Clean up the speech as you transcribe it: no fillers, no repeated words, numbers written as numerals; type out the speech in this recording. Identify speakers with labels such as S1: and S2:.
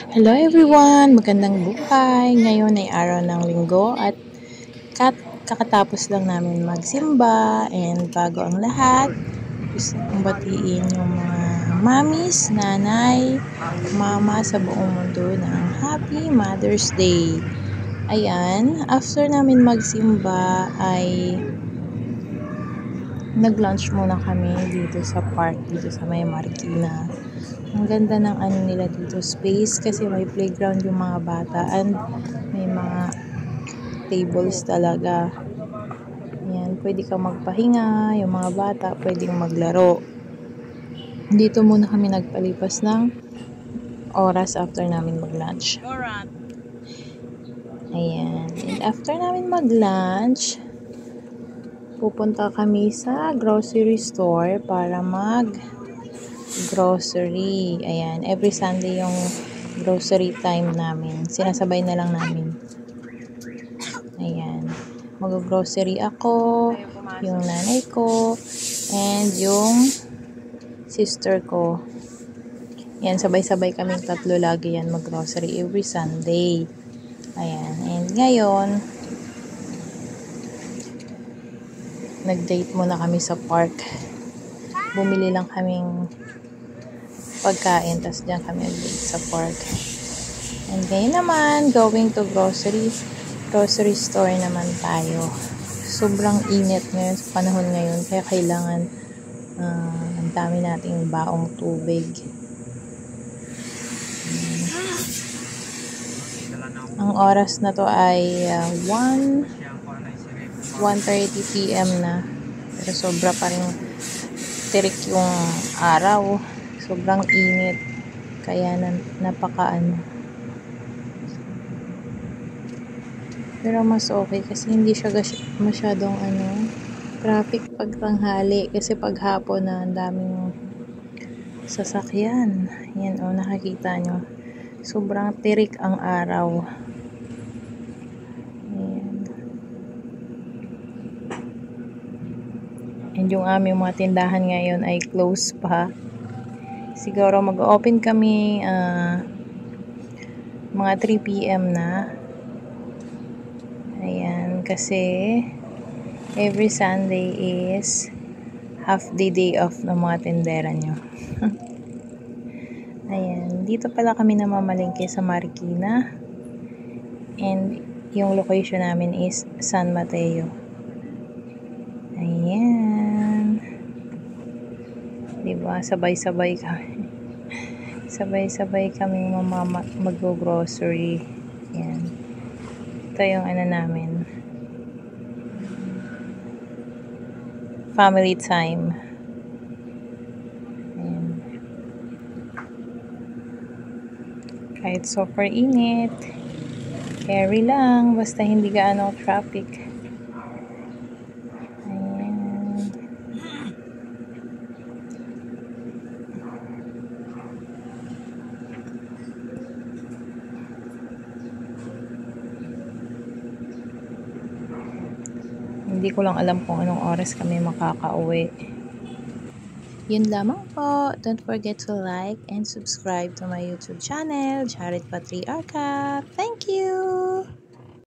S1: Hello everyone! Magandang buhay! Ngayon ay araw ng linggo at kakatapos lang namin magsimba and bago ang lahat, gusto kong batiin yung mga mamis, nanay, mama sa buong mundo ng Happy Mother's Day. Ayan, after namin magsimba ay nag-lunch muna kami dito sa park, dito sa may Marikina. Ang ganda ng ano nila dito, space, kasi may playground yung mga bata and may mga tables talaga. Ayan, pwede kang magpahinga, yung mga bata pwedeng maglaro. Dito muna kami nagpalipas ng oras after namin mag-lunch. Ayan, and after namin mag-lunch, pupunta kami sa grocery store para grocery. Ayan, every Sunday yung grocery time namin. Sinasabay na lang namin. Ayan, mag-grocery ako, yung nanay ko, and yung sister ko. Ayan, sabay-sabay kaming tatlo lagi yan mag-grocery every Sunday. Ayan, and ngayon, nag-date muna kami sa park. Bumili lang kaming pagkain, tas diyan kami nag-date sa park. And ngayon naman, going to grocery store naman tayo. Sobrang init ngayon sa panahon ngayon, kaya kailangan ang dami nating baong tubig. Ang oras na to ay 1:30 PM na. Pero sobra pa rin tirik yung araw. Sobrang init. Kaya Pero mas okay kasi hindi siya masyadong traffic pag tanghali. Kasi pag hapon na ang daming sasakyan. Yan nakikita nyo. Sobrang tirik ang araw. Ayan. And yung aming mga tindahan ngayon ay close pa. Siguro mag-open kami mga 3 PM na. Ayan, kasi every Sunday is half day off ng mga tindera nyo. Ayan, dito pala kami namamalengke sa Marikina. And yung location namin is San Mateo. Ayan. Diba, sabay-sabay kami. Sabay-sabay kaming mag-grocery. Ayan. Ito yung namin. Family time. Ayan. Kahit super init, carry lang, basta hindi gaano traffic. Ayan. Hindi ko lang alam kung anong oras kami makakauwi. Yun lamang po. Don't forget to like and subscribe to my YouTube channel, Jared Patriarca. Thank you!